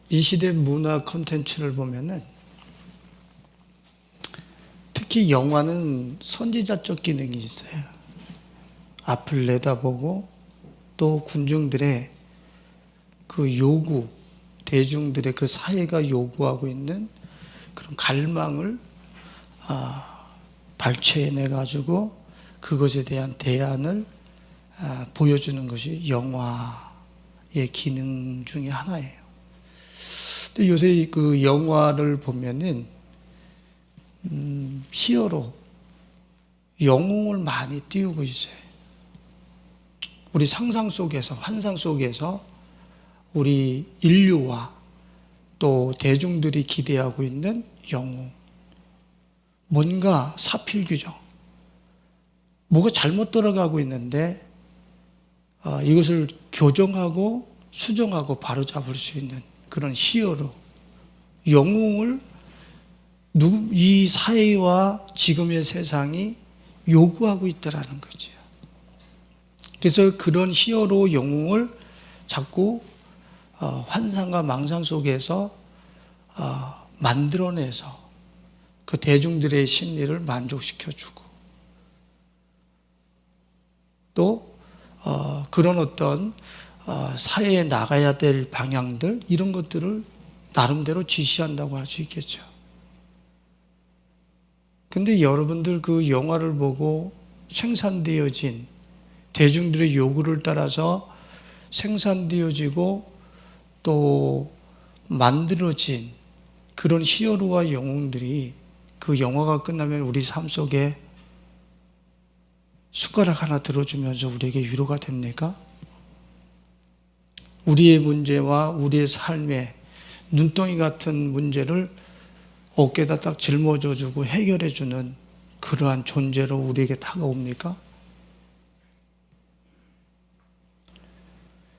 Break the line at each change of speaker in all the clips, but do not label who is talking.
이 시대 문화 콘텐츠를 보면은 특히 영화는 선지자적 기능이 있어요. 앞을 내다보고 또 군중들의 그 요구, 대중들의 그 사회가 요구하고 있는 그런 갈망을 발췌해내 가지고 그것에 대한 대안을 보여주는 것이 영화의 기능 중에 하나예요. 근데 요새 그 영화를 보면은 히어로, 영웅을 많이 띄우고 있어요. 우리 상상 속에서, 환상 속에서 우리 인류와 또 대중들이 기대하고 있는 영웅. 뭔가 사필규정, 뭐가 잘못 들어가고 있는데 이것을 교정하고 수정하고 바로잡을 수 있는 그런 히어로, 영웅을 이 사회와 지금의 세상이 요구하고 있다라는 거죠. 그래서 그런 히어로 영웅을 자꾸 환상과 망상 속에서 만들어내서 그 대중들의 심리를 만족시켜주고 또 그런 어떤 사회에 나가야 될 방향들, 이런 것들을 나름대로 지시한다고 할 수 있겠죠. 근데 여러분들 그 영화를 보고 생산되어진 대중들의 요구를 따라서 생산되어지고 또 만들어진 그런 히어로와 영웅들이 그 영화가 끝나면 우리 삶 속에 숟가락 하나 들어주면서 우리에게 위로가 됩니까? 우리의 문제와 우리의 삶의 눈덩이 같은 문제를 어깨에다 딱 짊어져주고 해결해주는 그러한 존재로 우리에게 다가옵니까?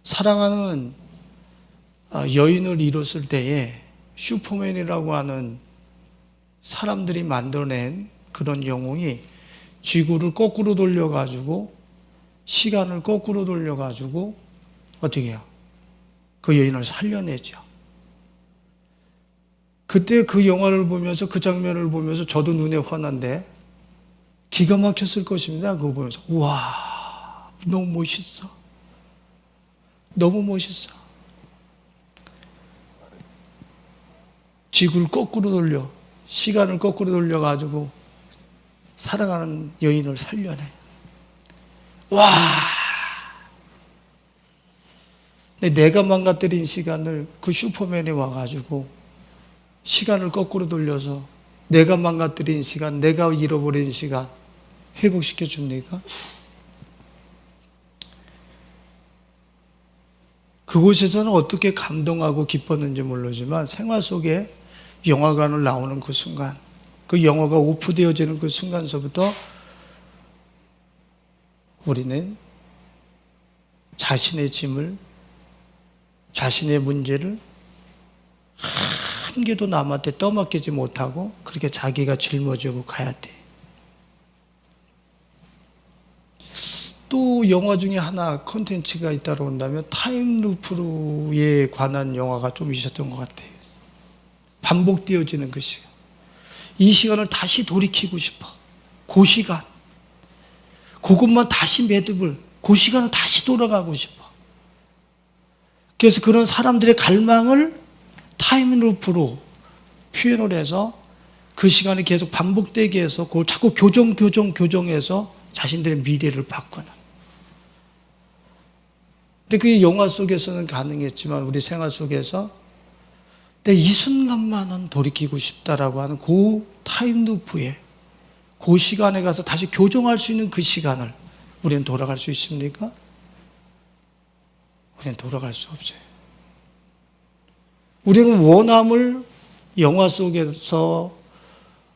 사랑하는 여인을 이뤘을 때에 슈퍼맨이라고 하는 사람들이 만들어낸 그런 영웅이 지구를 거꾸로 돌려가지고 시간을 거꾸로 돌려가지고 어떻게 해요? 그 여인을 살려내죠. 그때 그 영화를 보면서 그 장면을 보면서 저도 눈에 환한데 기가 막혔을 것입니다. 그거 보면서 우와, 너무 멋있어. 너무 멋있어. 지구를 거꾸로 돌려, 시간을 거꾸로 돌려가지고 사랑하는 여인을 살려내. 와! 근데 내가 망가뜨린 시간을 그 슈퍼맨이 와가지고 시간을 거꾸로 돌려서 내가 망가뜨린 시간, 내가 잃어버린 시간 회복시켜 줍니까? 그곳에서는 어떻게 감동하고 기뻤는지 모르지만 생활 속에 영화관을 나오는 그 순간, 그 영화가 오프되어지는 그 순간서부터 우리는 자신의 짐을, 자신의 문제를 한 개도 남한테 떠맡기지 못하고 그렇게 자기가 짊어지고 가야 돼. 또 영화 중에 하나 콘텐츠가 있다고 한다면 타임루프에 관한 영화가 좀 있었던 것 같아요. 반복되어지는 그 시간. 이 시간을 다시 돌이키고 싶어. 그 시간. 그것만 다시 매듭을, 그 시간을 다시 돌아가고 싶어. 그래서 그런 사람들의 갈망을 타임루프로 표현을 해서 그 시간이 계속 반복되게 해서 그걸 자꾸 교정해서 자신들의 미래를 바꾸는. 근데 그게 영화 속에서는 가능했지만 우리 생활 속에서 내 이 순간만은 돌이키고 싶다라고 하는 그 타임루프에, 그 시간에 가서 다시 교정할 수 있는 그 시간을 우리는 돌아갈 수 있습니까? 우리는 돌아갈 수 없어요. 우리는 원함을 영화 속에서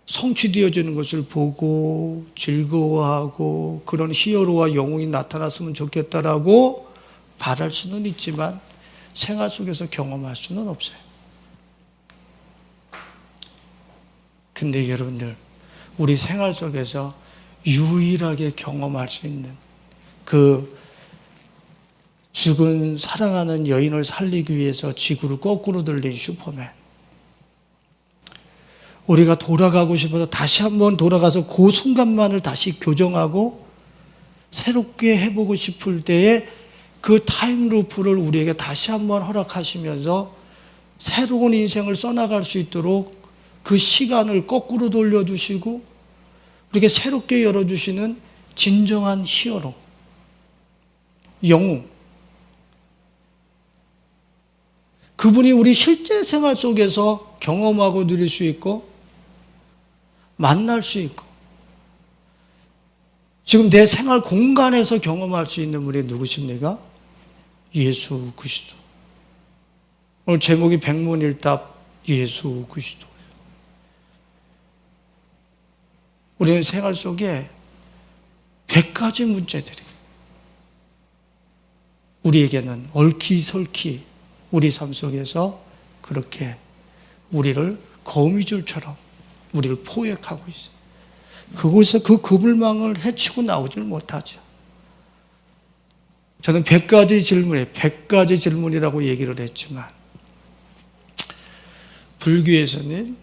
성취되어지는 것을 보고 즐거워하고 그런 히어로와 영웅이 나타났으면 좋겠다라고 바랄 수는 있지만 생활 속에서 경험할 수는 없어요. 근데 여러분들, 우리 생활 속에서 유일하게 경험할 수 있는 그 죽은 사랑하는 여인을 살리기 위해서 지구를 거꾸로 돌린 슈퍼맨. 우리가 돌아가고 싶어서 다시 한번 돌아가서 그 순간만을 다시 교정하고 새롭게 해보고 싶을 때에 그 타임루프를 우리에게 다시 한번 허락하시면서 새로운 인생을 써나갈 수 있도록 그 시간을 거꾸로 돌려주시고 우리에게 새롭게 열어주시는 진정한 히어로, 영웅. 그분이 우리 실제 생활 속에서 경험하고 누릴 수 있고 만날 수 있고 지금 내 생활 공간에서 경험할 수 있는 분이 누구십니까? 예수 그리스도. 오늘 제목이 백문일답 예수 그리스도. 우리는 생활 속에 100가지 문제들이 우리에게는 얽히설키 우리 삶 속에서 그렇게 우리를 거미줄처럼 우리를 포획하고 있어요. 그곳에서 그 그물망을 헤치고 나오질 못하죠. 저는 100가지 질문에 100가지 질문이라고 얘기를 했지만 불교에서는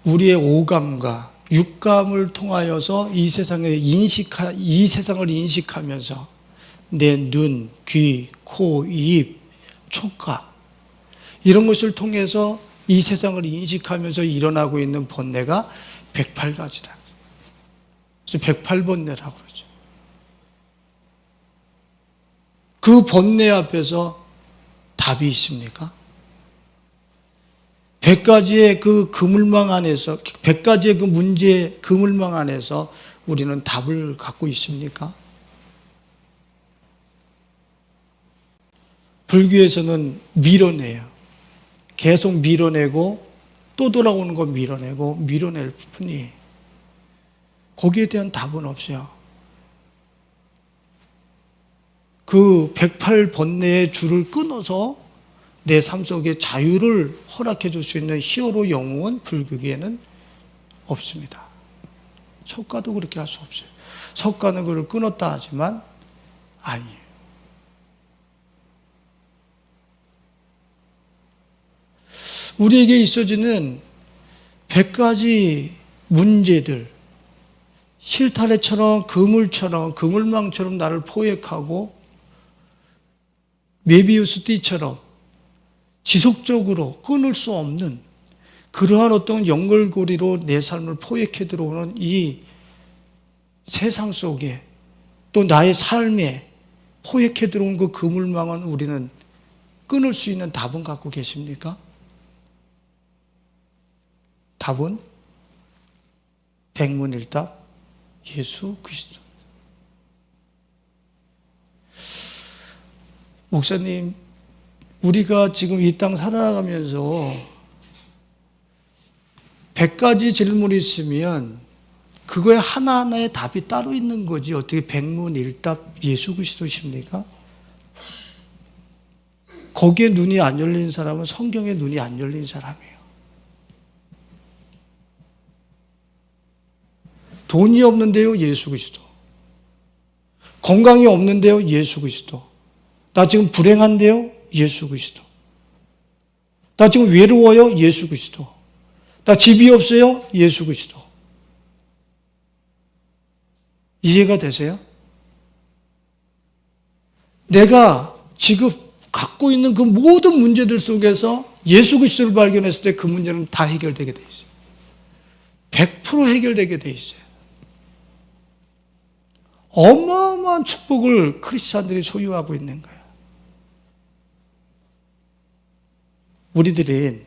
우리의 오감과 육감을 통하여서 이 세상을 인식하면서 내 눈, 귀, 코, 입, 촉각 이런 것을 통해서 이 세상을 인식하면서 일어나고 있는 번뇌가 108가지다. 그래서 108번뇌라고 그러죠. 그 번뇌 앞에서 답이 있습니까? 100가지의 그 그물망 안에서 100가지의 그 문제 그물망 안에서 우리는 답을 갖고 있습니까? 불교에서는 밀어내요. 계속 밀어내고 또 돌아오는 거 밀어내고 밀어낼 뿐이 거기에 대한 답은 없어요. 그 108번뇌의 줄을 끊어서 내 삶 속에 자유를 허락해 줄 수 있는 히어로 영웅은 불교계에는 없습니다. 석가도 그렇게 할 수 없어요. 석가는 그걸 끊었다 하지만 아니에요. 우리에게 있어지는 100가지 문제들, 실타래처럼 그물처럼 그물망처럼 나를 포획하고 메비우스 띠처럼 지속적으로 끊을 수 없는 그러한 어떤 연결고리로 내 삶을 포획해 들어오는 이 세상 속에 또 나의 삶에 포획해 들어온 그 그물망은 우리는 끊을 수 있는 답은 갖고 계십니까? 답은 백문일답 예수 그리스도. 목사님, 우리가 지금 이 땅 살아가면서 100가지 질문이 있으면 그거에 하나하나의 답이 따로 있는 거지 어떻게 백문일답 예수 그리스도십니까? 거기에 눈이 안 열린 사람은 성경에 눈이 안 열린 사람이에요. 돈이 없는데요, 예수 그리스도. 건강이 없는데요, 예수 그리스도. 나 지금 불행한데요, 예수 그리스도. 나 지금 외로워요, 예수 그리스도. 나 집이 없어요, 예수 그리스도. 이해가 되세요? 내가 지금 갖고 있는 그 모든 문제들 속에서 예수 그리스도를 발견했을 때 그 문제는 다 해결되게 돼 있어요. 100% 해결되게 돼 있어요. 어마어마한 축복을 크리스찬들이 소유하고 있는 거예요. 우리들은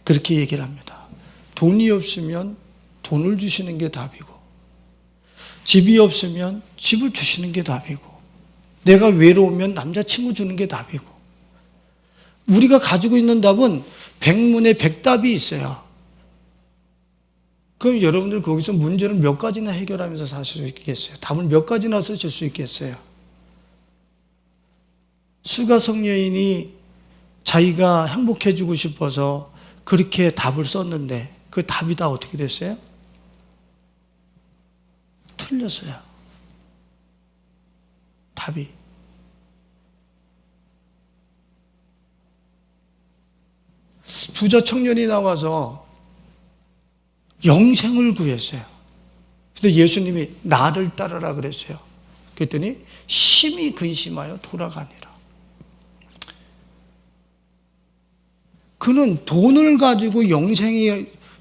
그렇게 얘기를 합니다. 돈이 없으면 돈을 주시는 게 답이고 집이 없으면 집을 주시는 게 답이고 내가 외로우면 남자친구 주는 게 답이고 우리가 가지고 있는 답은 100문에 100답이 있어요. 그럼 여러분들 거기서 문제를 몇 가지나 해결하면서 사실 수 있겠어요? 답을 몇 가지나 쓰실 수 있겠어요? 수가성녀인이 자기가 행복해지고 싶어서 그렇게 답을 썼는데 그 답이 다 어떻게 됐어요? 틀렸어요. 답이. 부자 청년이 나와서 영생을 구했어요. 그래서 예수님이 나를 따르라 그랬어요. 그랬더니 심히 근심하여 돌아가니라. 그는 돈을 가지고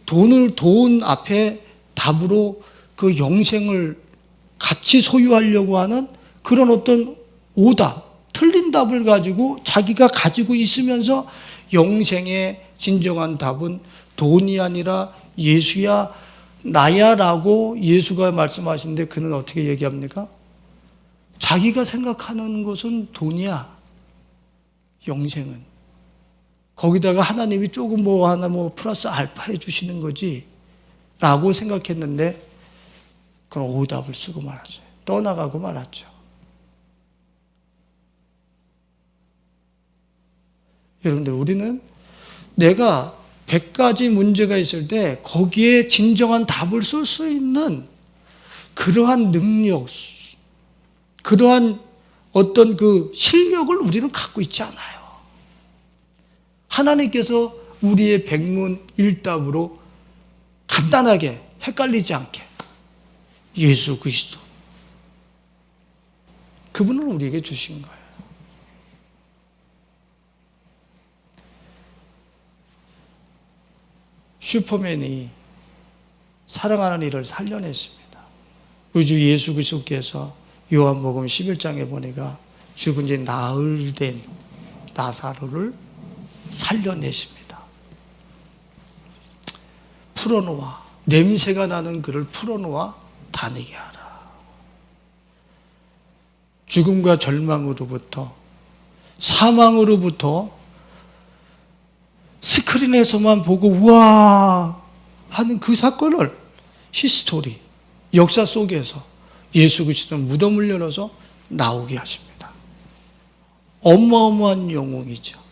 돈 앞에 답으로 그 영생을 같이 소유하려고 하는 그런 어떤 오답, 틀린 답을 가지고 자기가 가지고 있으면서 영생의 진정한 답은 돈이 아니라 예수야, 나야 라고 예수가 말씀하시는데 그는 어떻게 얘기합니까? 자기가 생각하는 것은 돈이야, 영생은. 거기다가 하나님이 조금 하나 플러스 알파 해주시는 거지 라고 생각했는데 그런 오답을 쓰고 말았어요. 떠나가고 말았죠. 여러분들, 우리는 내가 100가지 문제가 있을 때 거기에 진정한 답을 쓸 수 있는 그러한 능력, 그러한 어떤 그 실력을 우리는 갖고 있지 않아요. 하나님께서 우리의 백문일답으로 간단하게 헷갈리지 않게 예수 그리스도, 그분을 우리에게 주신 거예요. 슈퍼맨이 사랑하는 이를 살려냈습니다. 우리 주 예수 그리스도께서 요한복음 11장에 보니까 죽은 지 나흘 된 나사로를 살려내십니다. 풀어놓아, 냄새가 나는 그를 풀어놓아 다니게 하라. 죽음과 절망으로부터, 사망으로부터 스크린에서만 보고 우와 하는 그 사건을 히스토리, 역사 속에서 예수 그리스도는 무덤을 열어서 나오게 하십니다. 어마어마한 영웅이죠.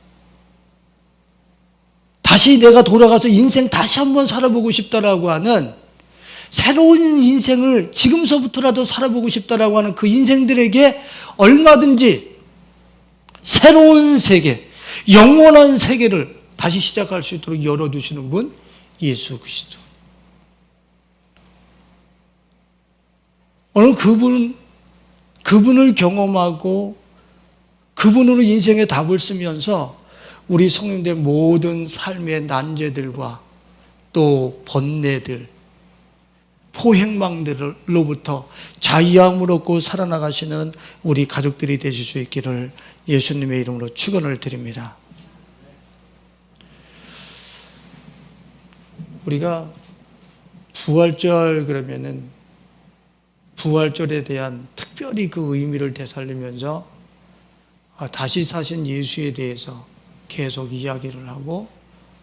다시 내가 돌아가서 인생 다시 한번 살아보고 싶다라고 하는, 새로운 인생을 지금서부터라도 살아보고 싶다라고 하는 그 인생들에게 얼마든지 새로운 세계, 영원한 세계를 다시 시작할 수 있도록 열어주시는 분, 예수 그리스도. 오늘 그분을 경험하고 그분으로 인생의 답을 쓰면서 우리 성령님들의 모든 삶의 난제들과 또 번뇌들, 포행망들로부터 자유함을 얻고 살아나가시는 우리 가족들이 되실 수 있기를 예수님의 이름으로 축원을 드립니다. 우리가 부활절 그러면은 부활절에 대한 특별히 그 의미를 되살리면서 다시 사신 예수에 대해서 계속 이야기를 하고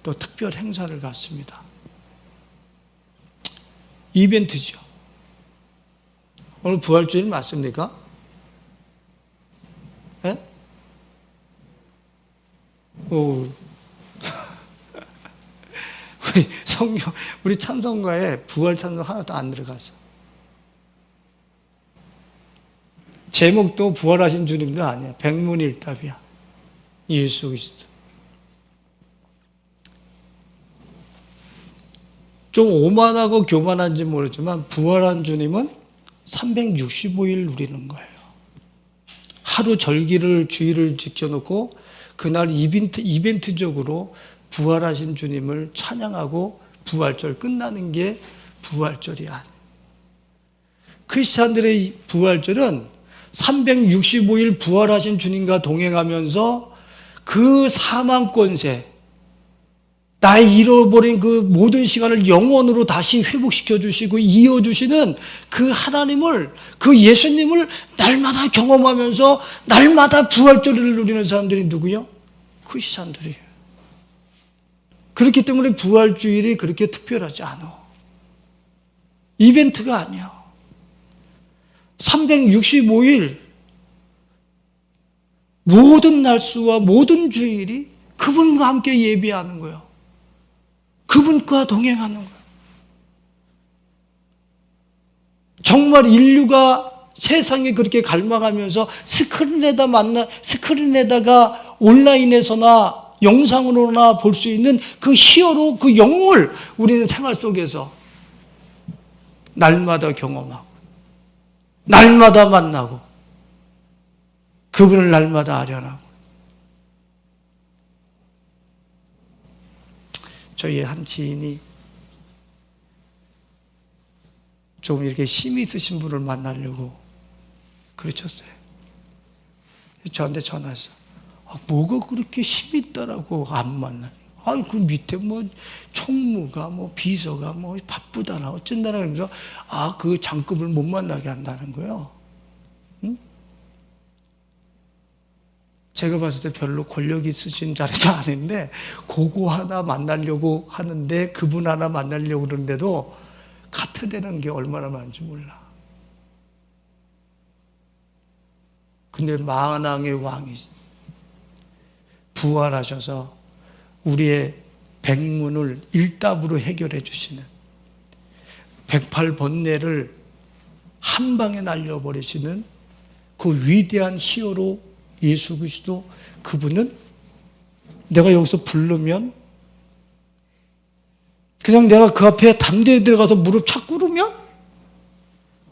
또 특별 행사를 갖습니다. 이벤트죠. 오늘 부활주일 맞습니까? 예? 오. 우리 찬송가에 부활 찬송 하나도 안 들어갔어. 제목도 부활하신 주님도 아니야. 백문일답이야. 예수 그리스도. 좀 오만하고 교만한지 모르지만 부활한 주님은 365일 누리는 거예요. 하루 절기를 주일을 지켜놓고 그날 이벤트적으로 부활하신 주님을 찬양하고 부활절 끝나는 게 부활절이 아니에요. 크리스찬들의 부활절은 365일 부활하신 주님과 동행하면서 그 사망권세, 나의 잃어버린 그 모든 시간을 영원으로 다시 회복시켜 주시고 이어주시는 그 하나님을, 그 예수님을 날마다 경험하면서 날마다 부활절을 누리는 사람들이 누구요? 크리스찬들이에요. 그렇기 때문에 부활주일이 그렇게 특별하지 않아. 이벤트가 아니야. 365일 모든 날수와 모든 주일이 그분과 함께 예배하는 거예요. 그분과 동행하는 거예요. 정말 인류가 세상에 그렇게 갈망하면서 스크린에다가 온라인에서나 영상으로나 볼 수 있는 그 히어로, 그 영웅을 우리는 생활 속에서 날마다 경험하고, 날마다 만나고, 그분을 날마다 아련하고. 저희의 한 지인이 좀 이렇게 힘이 있으신 분을 만나려고 그러셨어요. 저한테 전화해서, 뭐가 그렇게 힘이 있다라고 안 만나요? 그 밑에 총무가 비서가 바쁘다나 어쩐다나 그러면서 그 장급을 못 만나게 한다는 거예요. 응? 제가 봤을 때 별로 권력이 있으신 자리도 아닌데 그거 하나 만나려고 하는데, 그분 하나 만나려고 그러는데도 카트되는 게 얼마나 많은지 몰라. 근데 만왕의 왕이 부활하셔서 우리의 백문을 일답으로 해결해 주시는, 108번뇌를 한 방에 날려버리시는 그 위대한 히어로 예수 그리스도, 그분은 내가 여기서 부르면, 그냥 내가 그 앞에 담대히 들어가서 무릎 착 꿇으면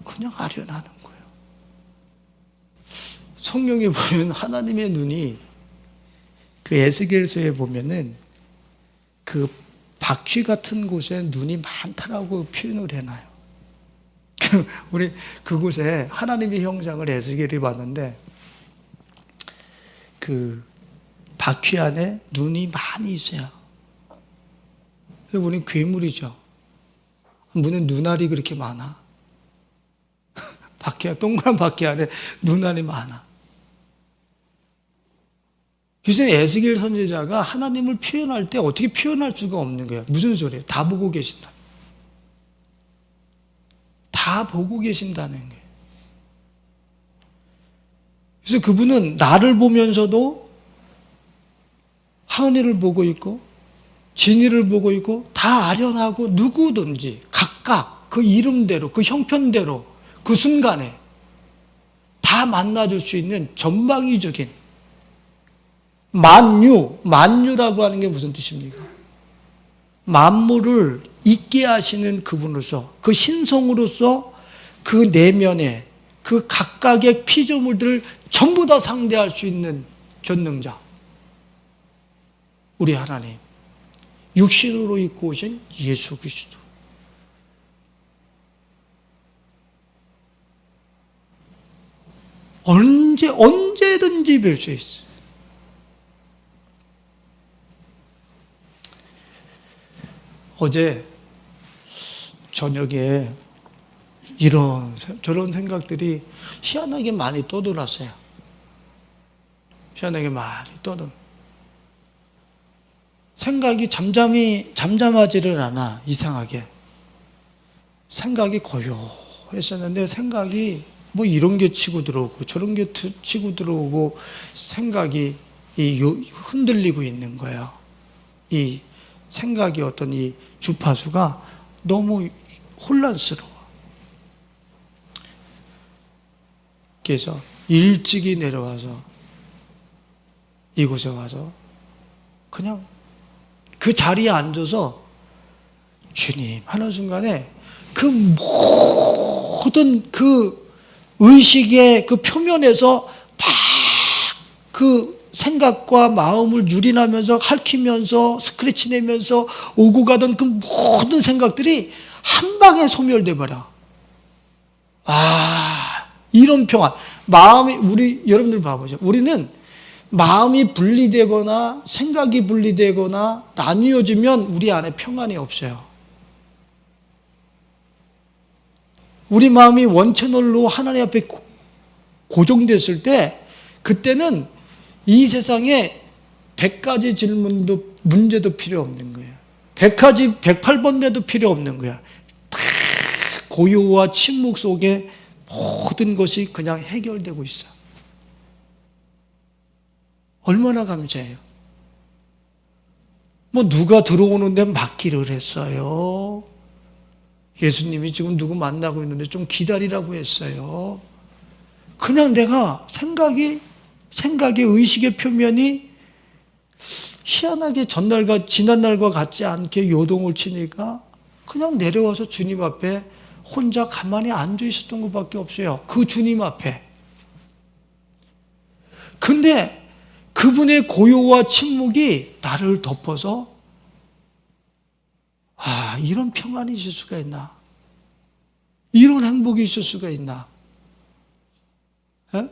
그냥 아련하는 거예요. 성경에 보면 하나님의 눈이, 그 에스겔서에 보면은 그 바퀴 같은 곳에 눈이 많다라고 표현을 해놔요. 우리 그곳에 하나님의 형상을 에스겔이 봤는데 그 바퀴 안에 눈이 많이 있어요. 우리는 괴물이죠. 무슨 눈알이 그렇게 많아? 동그란 바퀴 안에 눈알이 많아. 그래서 에스겔 선지자가 하나님을 표현할 때 어떻게 표현할 수가 없는 거예요. 무슨 소리예요? 다 보고 계신다. 다 보고 계신다는 거예요. 그래서 그분은 나를 보면서도 하은이를 보고 있고 진이를 보고 있고 다 아련하고, 누구든지 각각 그 이름대로, 그 형편대로 그 순간에 다 만나줄 수 있는 전방위적인 만유라고 하는 게 무슨 뜻입니까? 만물을 있게 하시는 그분으로서, 그 신성으로서 그 내면에 그 각각의 피조물들을 전부 다 상대할 수 있는 전능자, 우리 하나님, 육신으로 입고 오신 예수 그리스도. 언제든지 뵐 수 있어요. 어제 저녁에 저런 생각들이 희한하게 많이 떠돌았어요. 희한하게 많이 떠돌. 생각이 잠잠하지를 않아. 이상하게 생각이 고요했었는데, 생각이 이런 게 치고 들어오고 저런 게 치고 들어오고, 생각이 흔들리고 있는 거예요. 이 생각이 어떤 이 주파수가 너무 혼란스러워. 그래서 일찍이 내려와서 이곳에 와서 그냥 그 자리에 앉아서 주님 하는 순간에 그 모든 그 의식의 그 표면에서 막 그 생각과 마음을 유린하면서 핥히면서 스크래치 내면서 오고 가던 그 모든 생각들이 한 방에 소멸돼 버려. 이런 평안. 여러분들 봐보죠. 우리는 마음이 분리되거나 생각이 분리되거나 나뉘어지면 우리 안에 평안이 없어요. 우리 마음이 원채널로 하나님 앞에 고정됐을 때, 그때는 이 세상에 100가지 질문도 문제도 필요 없는 거예요. 108번뇌도 필요 없는 거야. 다 고요와 침묵 속에 모든 것이 그냥 해결되고 있어. 얼마나 감사해요. 누가 들어오는데 막기를 했어요. 예수님이 지금 누구 만나고 있는데 좀 기다리라고 했어요. 그냥 내가 생각의 의식의 표면이 희한하게 지난날과 같지 않게 요동을 치니까 그냥 내려와서 주님 앞에 혼자 가만히 앉아 있었던 것밖에 없어요. 그 주님 앞에. 근데 그분의 고요와 침묵이 나를 덮어서 이런 평안이 있을 수가 있나? 이런 행복이 있을 수가 있나? 에?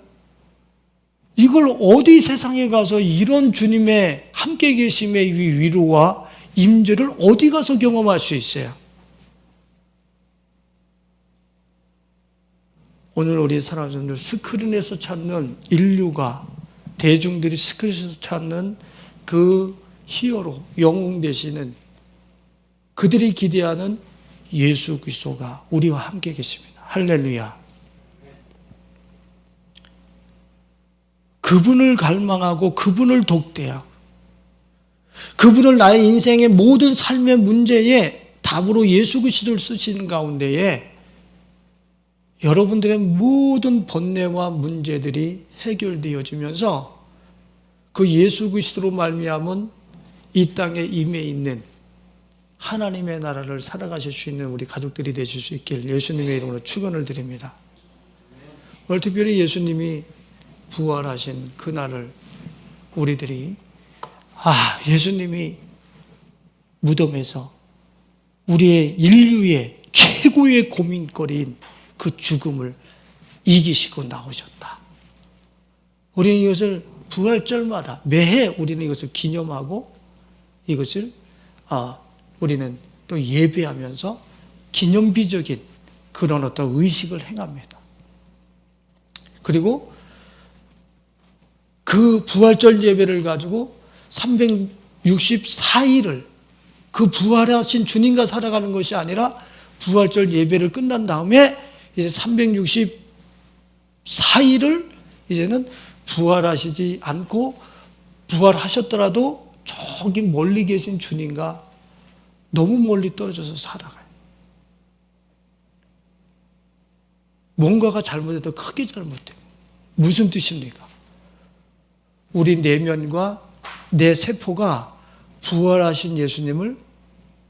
이걸 어디 세상에 가서 이런 주님의 함께 계심의 위로와 임재를 어디 가서 경험할 수 있어요? 오늘 우리 사람들 스크린에서 찾는 인류가 대중들이 스크린에서 찾는 그 히어로, 영웅 되시는 그들이 기대하는 예수 그리스도가 우리와 함께 계십니다. 할렐루야. 그분을 갈망하고 그분을 독대하고 그분을 나의 인생의 모든 삶의 문제에 답으로 예수 그리스도를 쓰시는 가운데에 여러분들의 모든 번뇌와 문제들이 해결되어지면서 그 예수 그리스도로 말미암은 이 땅에 임해 있는 하나님의 나라를 살아가실 수 있는 우리 가족들이 되실 수 있길 예수님의 이름으로 축원을 드립니다. 오늘 특별히 예수님이 부활하신 그날을 우리들이 예수님이 무덤에서 우리의 인류의 최고의 고민거리인 그 죽음을 이기시고 나오셨다. 우리는 이것을 부활절마다 매해 우리는 이것을 기념하고 이것을 우리는 또 예배하면서 기념비적인 그런 어떤 의식을 행합니다. 그리고 그 부활절 예배를 가지고 364일을 그 부활하신 주님과 살아가는 것이 아니라 부활절 예배를 끝난 다음에 이제 364일을 이제는 부활하시지 않고 부활하셨더라도 저기 멀리 계신 주님과 너무 멀리 떨어져서 살아가요. 뭔가가 잘못해도 크게 잘못돼요. 무슨 뜻입니까? 우리 내면과 내 세포가 부활하신 예수님을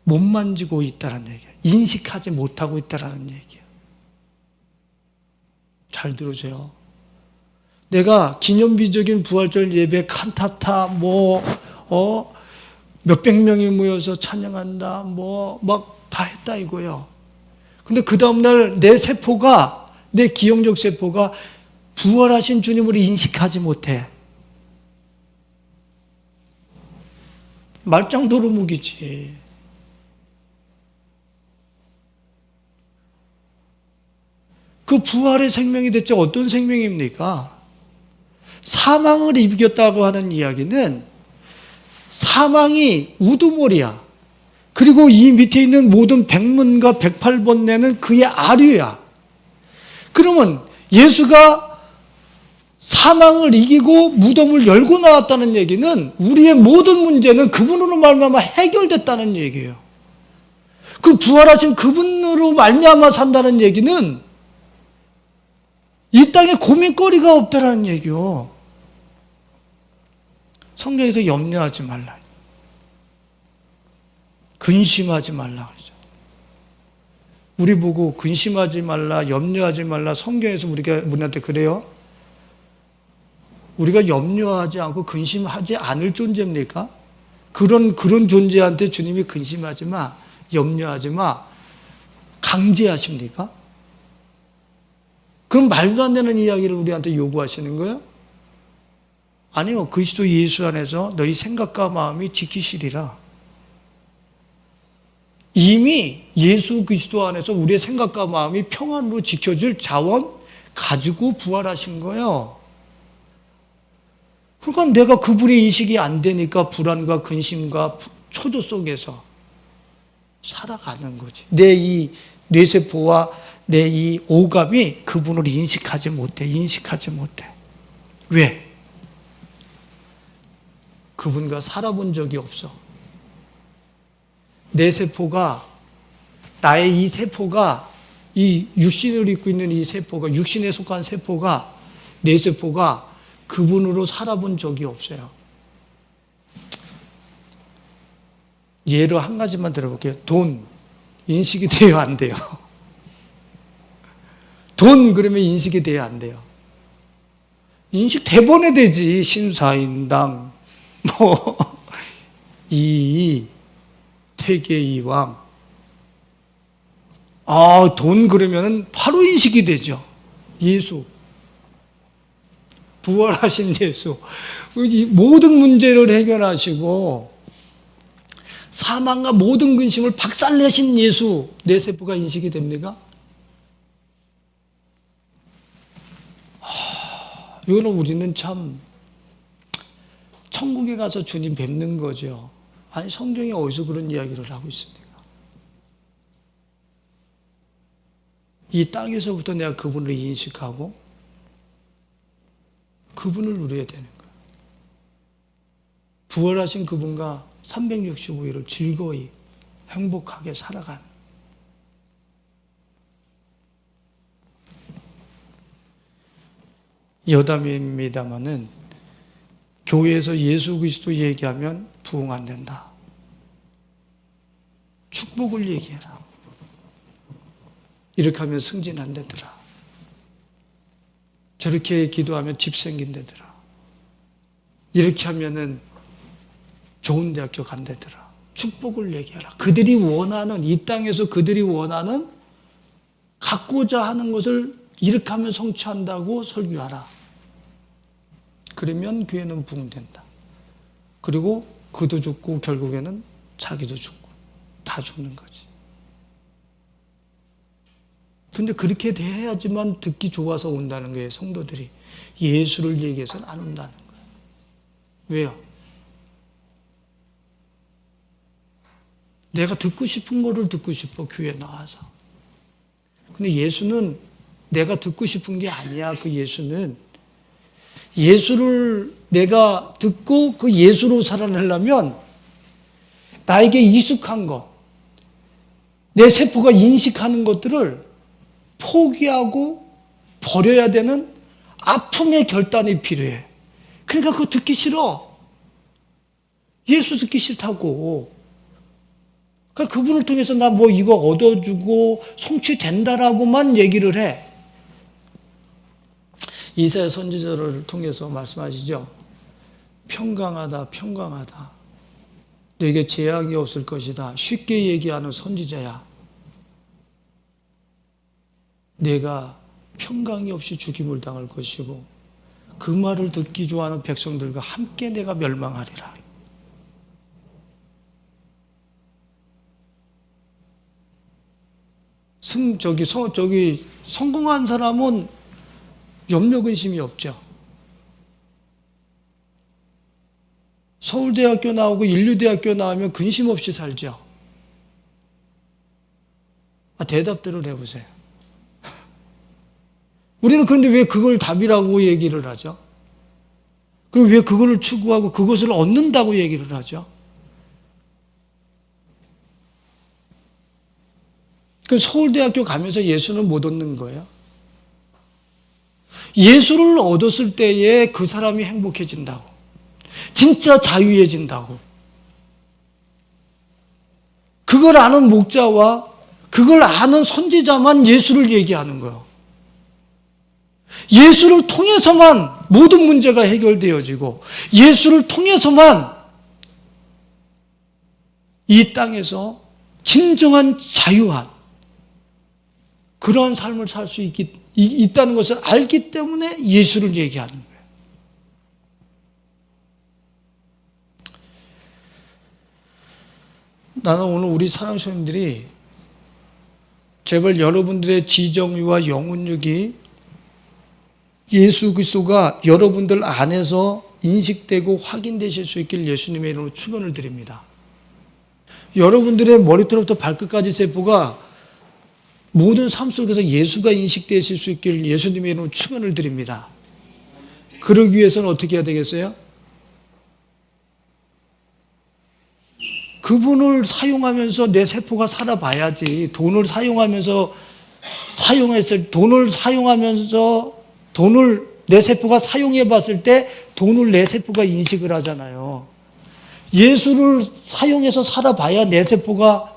못 만지고 있다는 얘기예요. 인식하지 못하고 있다는 얘기예요. 잘 들으세요. 내가 기념비적인 부활절 예배 칸타타 몇백 명이 모여서 찬양한다 막 다 했다 이거예요. 근데 그 다음날 내 세포가 내 기억력 세포가 부활하신 주님을 인식하지 못해. 말짱도루묵이지. 그 부활의 생명이 대체 어떤 생명입니까? 사망을 이겼다고 하는 이야기는 사망이 우두머리야. 그리고 이 밑에 있는 모든 백문과 108번뇌는 그의 아류야. 그러면 예수가 사망을 이기고 무덤을 열고 나왔다는 얘기는 우리의 모든 문제는 그분으로 말미암아 해결됐다는 얘기예요. 그 부활하신 그분으로 말미암아 산다는 얘기는 이 땅에 고민거리가 없다라는 얘기요. 성경에서 염려하지 말라, 근심하지 말라 그러죠. 우리 보고 근심하지 말라, 염려하지 말라. 성경에서 우리한테 그래요? 우리가 염려하지 않고 근심하지 않을 존재입니까? 그런 존재한테 주님이 근심하지 마, 염려하지 마, 강제하십니까? 그럼 말도 안 되는 이야기를 우리한테 요구하시는 거예요? 아니요. 그리스도 예수 안에서 너희 생각과 마음이 지키시리라. 이미 예수 그리스도 안에서 우리의 생각과 마음이 평안으로 지켜줄 자원 가지고 부활하신 거예요. 그러니까 내가 그분의 인식이 안 되니까 불안과 근심과 초조 속에서 살아가는 거지. 내 이 뇌세포와 내 이 오감이 그분을 인식하지 못해. 왜? 그분과 살아본 적이 없어. 내 세포가, 나의 이 세포가, 이 육신을 입고 있는 이 세포가, 육신에 속한 세포가 뇌세포가 그분으로 살아본 적이 없어요. 예로 한 가지만 들어볼게요. 돈 인식이 돼요, 안 돼요? 돈 그러면 인식이 돼요, 안 돼요? 인식 대본에 되지. 신사임당, 이 태계이왕. 돈 그러면은 바로 인식이 되죠. 예수, 부활하신 예수, 모든 문제를 해결하시고 사망과 모든 근심을 박살내신 예수, 뇌세포가 인식이 됩니까? 이거는 우리는 참 천국에 가서 주님 뵙는 거죠. 아니, 성경이 어디서 그런 이야기를 하고 있습니까? 이 땅에서부터 내가 그분을 인식하고 그분을 누려야 되는 거예요. 부활하신 그분과 365일을 즐거이 행복하게 살아간, 여담입니다마는 교회에서 예수 그리스도 얘기하면 부흥 안 된다. 축복을 얘기해라. 이렇게 하면 승진 안 되더라. 저렇게 기도하면 집 생긴다더라. 이렇게 하면은 좋은 대학교 간다더라. 축복을 얘기하라. 그들이 원하는, 이 땅에서 그들이 원하는 갖고자 하는 것을 이렇게 하면 성취한다고 설교하라. 그러면 교회는 부흥된다. 그리고 그도 죽고 결국에는 자기도 죽고 다 죽는 거지. 근데 그렇게 돼야지만 듣기 좋아서 온다는 거예요, 성도들이. 예수를 얘기해서는 안 온다는 거예요. 왜요? 내가 듣고 싶은 거를 듣고 싶어, 교회에 나와서. 근데 예수는 내가 듣고 싶은 게 아니야. 그 예수는 예수를 내가 듣고 그 예수로 살아내려면 나에게 익숙한 것, 내 세포가 인식하는 것들을 포기하고 버려야 되는 아픔의 결단이 필요해. 그러니까 그거 듣기 싫어. 예수 듣기 싫다고. 그러니까 그분을 통해서 나 뭐 이거 얻어주고 성취된다라고만 얘기를 해. 이사야 선지자를 통해서 말씀하시죠. 평강하다, 평강하다. 너에게 재앙이 없을 것이다. 쉽게 얘기하는 선지자야. 내가 평강이 없이 죽임을 당할 것이고 그 말을 듣기 좋아하는 백성들과 함께 내가 멸망하리라. 성공한 사람은 염려 근심이 없죠. 서울대학교 나오고 인류대학교 나오면 근심 없이 살죠. 대답대로 해보세요. 우리는 그런데 왜 그걸 답이라고 얘기를 하죠? 그리고 왜 그거를 추구하고 그것을 얻는다고 얘기를 하죠? 그 서울대학교 가면서 예수는 못 얻는 거예요. 예수를 얻었을 때에 그 사람이 행복해진다고. 진짜 자유해진다고. 그걸 아는 목자와 그걸 아는 선지자만 예수를 얘기하는 거예요. 예수를 통해서만 모든 문제가 해결되어지고 예수를 통해서만 이 땅에서 진정한 자유한 그러한 삶을 살 수 있다는 것을 알기 때문에 예수를 얘기하는 거예요. 나는 오늘 우리 사랑스님들이 제발 여러분들의 지정의와 영혼육이 예수 그리스도가 여러분들 안에서 인식되고 확인되실 수 있길 예수님의 이름으로 축원을 드립니다. 여러분들의 머리털부터 발끝까지 세포가 모든 삶 속에서 예수가 인식되실 수 있길 예수님의 이름으로 축원을 드립니다. 그러기 위해서는 어떻게 해야 되겠어요? 그분을 사용하면서 내 세포가 살아봐야지. 돈을 사용하면서 돈을 뇌세포가 사용해 봤을 때 돈을 뇌세포가 인식을 하잖아요. 예수를 사용해서 살아봐야 뇌세포가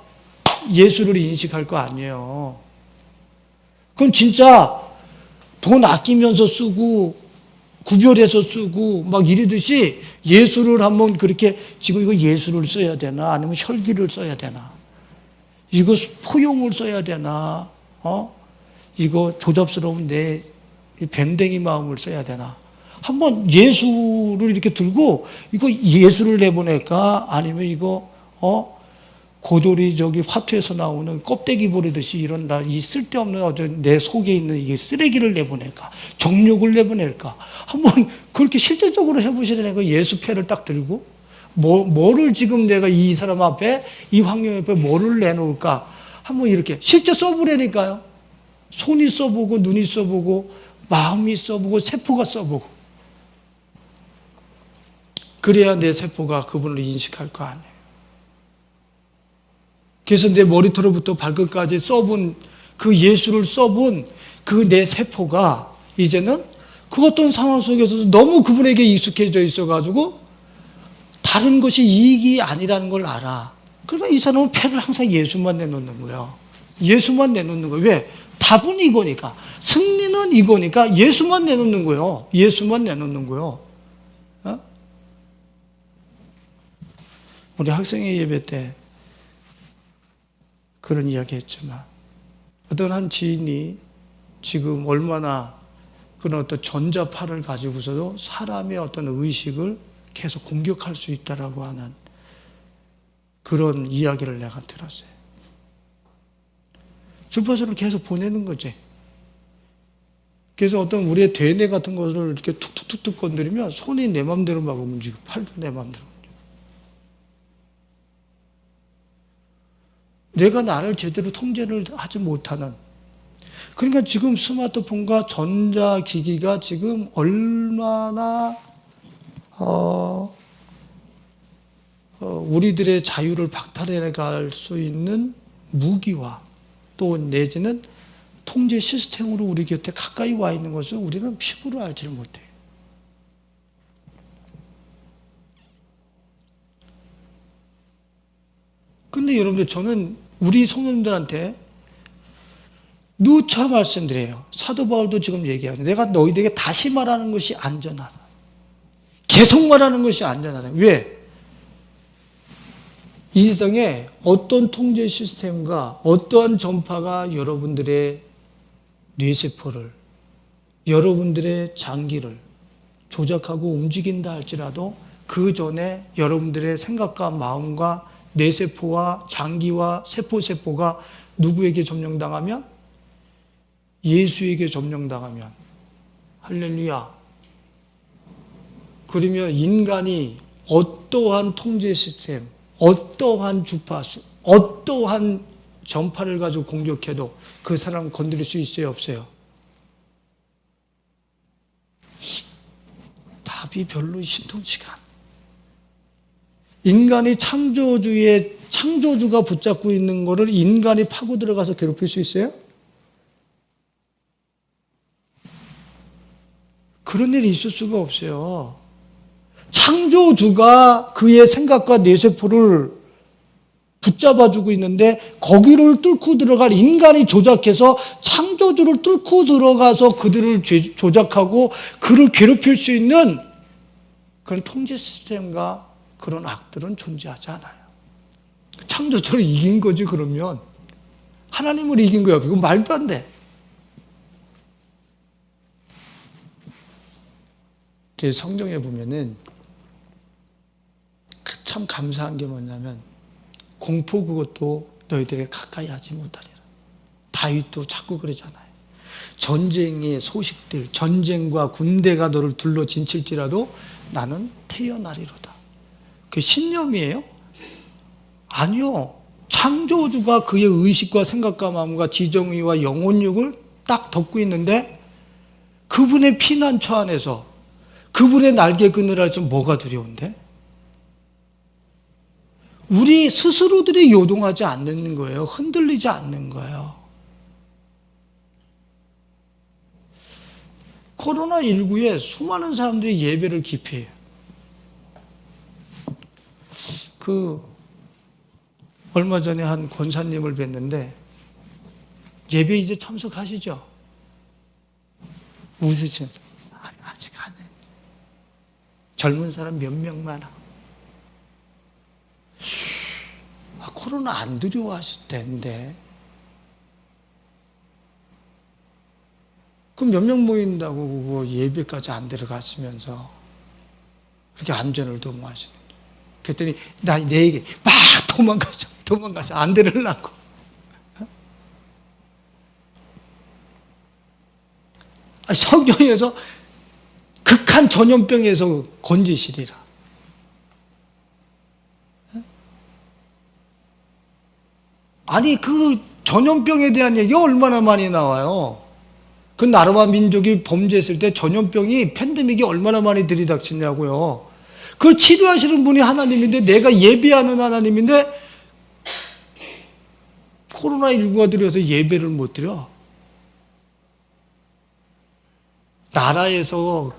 예수를 인식할 거 아니에요. 그럼 진짜 돈 아끼면서 쓰고 구별해서 쓰고 막 이러듯이 예수를 한번 그렇게 지금 이거 예수를 써야 되나 아니면 혈기를 써야 되나 이거 포용을 써야 되나 이거 조잡스러운 내 밴댕이 마음을 써야 되나 한번 예수를 이렇게 들고 이거 예수를 내보낼까 아니면 이거 고돌이 저기 화투에서 나오는 껍데기 버리듯이 이런 이 쓸데없는 내 속에 있는 이게 쓰레기를 내보낼까 정욕을 내보낼까 한번 그렇게 실제적으로 해보시라는 거 예수패를 딱 들고 뭐를 지금 내가 이 사람 앞에 이 환경 앞에 뭐를 내놓을까 한번 이렇게 실제 써보라니까요. 손이 써보고 눈이 써보고 마음이 써보고 세포가 써보고 그래야 내 세포가 그분을 인식할 거 아니에요. 그래서 내 머리털부터 발끝까지 써본 그 예수를 써본 그 내 세포가 이제는 그 어떤 상황 속에서도 너무 그분에게 익숙해져 있어가지고 다른 것이 이익이 아니라는 걸 알아. 그러니까 이 사람은 패를 항상 예수만 내놓는 거예요. 예수만 내놓는 거예요. 왜? 답은 이거니까. 승리는 이거니까 예수만 내놓는 거예요. 예수만 내놓는 거예요. 우리 학생회 예배 때 그런 이야기 했지만 어떤 한 지인이 지금 얼마나 그런 어떤 전자파를 가지고서도 사람의 어떤 의식을 계속 공격할 수 있다라고 하는 그런 이야기를 내가 들었어요. 주파수를 계속 보내는 거지. 그래서 어떤 우리의 되뇌 같은 것을 이렇게 툭툭툭툭 건드리면 손이 내 맘대로 막 움직이고 팔도 내 맘대로 움직이고. 내가 나를 제대로 통제를 하지 못하는 그러니까 지금 스마트폰과 전자기기가 지금 얼마나 우리들의 자유를 박탈해 갈 수 있는 무기와 또 내지는 통제 시스템으로 우리 곁에 가까이 와 있는 것을 우리는 피부로 알지를 못해요. 근데 여러분들 저는 우리 성도님들한테 누차 말씀드려요. 사도 바울도 지금 얘기하죠. 내가 너희들에게 다시 말하는 것이 안전하다. 계속 말하는 것이 안전하다. 왜? 이 세상에 어떤 통제 시스템과 어떠한 전파가 여러분들의 뇌세포를, 여러분들의 장기를 조작하고 움직인다 할지라도 그 전에 여러분들의 생각과 마음과 뇌세포와 장기와 세포가 누구에게 점령당하면? 예수에게 점령당하면 할렐루야. 그러면 인간이 어떠한 통제 시스템, 어떠한 주파수, 어떠한 전파를 가지고 공격해도 그 사람 건드릴 수 있어요, 없어요? 답이 별로 신통치가 않아요. 인간이 창조주가 붙잡고 있는 거를 인간이 파고 들어가서 괴롭힐 수 있어요? 그런 일이 있을 수가 없어요. 창조주가 그의 생각과 뇌세포를 붙잡아주고 있는데 거기를 뚫고 들어갈 인간이 조작해서 창조주를 뚫고 들어가서 그들을 조작하고 그를 괴롭힐 수 있는 그런 통제 시스템과 그런 악들은 존재하지 않아요. 창조주를 이긴 거지 그러면. 하나님을 이긴 거야. 그건 말도 안 돼. 성경에 보면은 참 감사한 게 뭐냐면 공포 그것도 너희들에게 가까이 하지 못하리라. 다윗도 자꾸 그러잖아요. 전쟁의 소식들, 전쟁과 군대가 너를 둘러 진칠지라도 나는 태어나리로다. 그게 신념이에요? 아니요. 창조주가 그의 의식과 생각과 마음과 지정의와 영혼력을 딱 덮고 있는데 그분의 피난처 안에서 그분의 날개 그늘에서 뭐가 두려운데? 우리 스스로들이 요동하지 않는 거예요. 흔들리지 않는 거예요. 그 코로나19에 수많은 사람들이 예배를 기피해요. 얼마 전에 한 권사님을 뵀는데, 예배 이제 참석하시죠? 웃으시면서, 아직 안 해. 젊은 사람 몇 명만 하고. 코로나 안 두려워하실 텐데. 그럼 몇 명 모인다고 그거 예배까지 안 들어가시면서 그렇게 안전을 도모하시는. 그랬더니 내 얘기 막 도망가서 안 들으려고. 성경에서 극한 전염병에서 건지시리라. 아니 그 전염병에 대한 얘기가 얼마나 많이 나와요. 그 나라와 민족이 범죄했을 때 전염병이 팬데믹이 얼마나 많이 들이닥치냐고요. 그걸 치료하시는 분이 하나님인데, 내가 예배하는 하나님인데 코로나19가 들여서 예배를 못 드려. 나라에서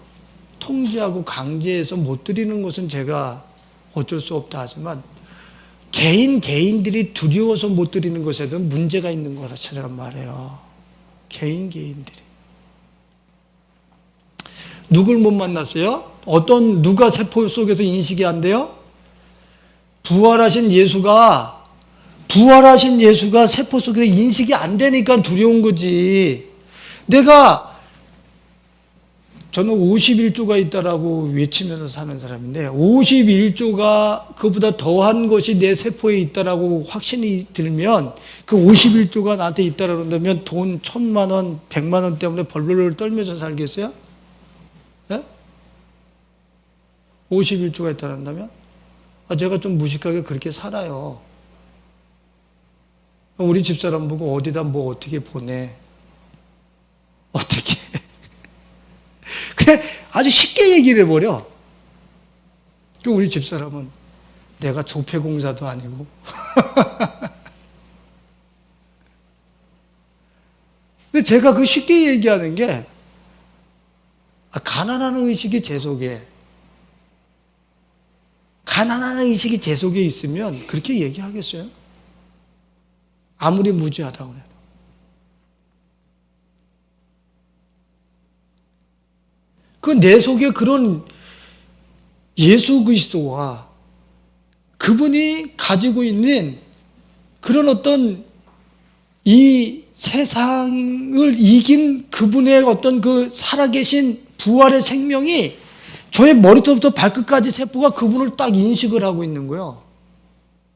통제하고 강제해서 못 드리는 것은 제가 어쩔 수 없다 하지만, 개인들이 두려워서 못 드리는 것에도 문제가 있는 거라처럼 말해요. 개인들이. 누굴 못 만났어요? 누가 세포 속에서 인식이 안 돼요? 부활하신 예수가 세포 속에서 인식이 안 되니까 두려운 거지. 저는 51조가 있다라고 외치면서 사는 사람인데, 51조가 그보다 더한 것이 내 세포에 있다라고 확신이 들면, 그 51조가 나한테 있다라고 한다면 돈 1,000만 원, 100만 원 때문에 벌벌 떨면서 살겠어요? 네? 51조가 있다고 한다면? 제가 좀 무식하게 그렇게 살아요. 우리 집사람 보고 어디다 뭐 어떻게 보내. 어떻게. 그냥 아주 쉽게 얘기를 해버려. 우리 집사람은 내가 조폐공사도 아니고. 근데 제가 그 쉽게 얘기하는 게, 가난한 의식이 제 속에 있으면 그렇게 얘기하겠어요? 아무리 무지하다고 해도. 내 속에 그런 예수 그리스도와 그분이 가지고 있는 그런 어떤 이 세상을 이긴 그분의 어떤 그 살아계신 부활의 생명이 저의 머리부터 발끝까지 세포가 그분을 딱 인식을 하고 있는 거예요.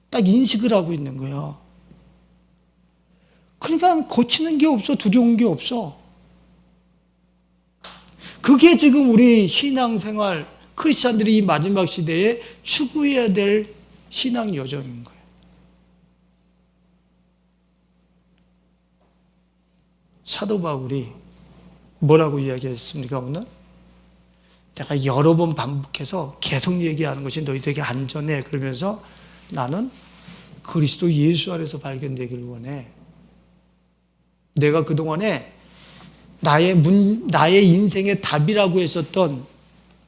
딱 인식을 하고 있는 거예요. 그러니까 고치는 게 없어. 두려운 게 없어. 그게 지금 우리 신앙생활, 크리스찬들이 이 마지막 시대에 추구해야 될 신앙 여정인 거예요. 사도 바울이 뭐라고 이야기했습니까, 오늘? 내가 여러 번 반복해서 계속 얘기하는 것이 너희들에게 안전해. 그러면서 나는 그리스도 예수 안에서 발견되길 원해. 내가 그동안에 나의 인생의 답이라고 했었던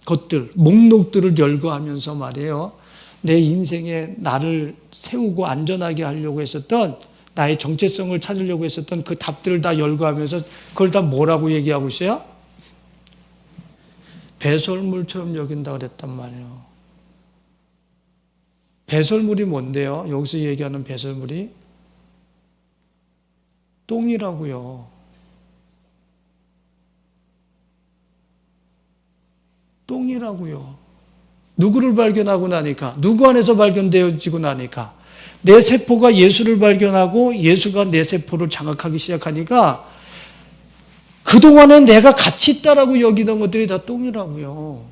것들, 목록들을 열거하면서 말이에요. 내 인생에 나를 세우고 안전하게 하려고 했었던, 나의 정체성을 찾으려고 했었던 그 답들을 다 열거하면서 그걸 다 뭐라고 얘기하고 있어요? 배설물처럼 여긴다고 그랬단 말이에요. 배설물이 뭔데요? 여기서 얘기하는 배설물이 똥이라고요. 똥이라고요. 누구를 발견하고 나니까, 누구 안에서 발견되어지고 나니까, 내 세포가 예수를 발견하고 예수가 내 세포를 장악하기 시작하니까 그동안에 내가 가치 있다라고 여기던 것들이 다 똥이라고요.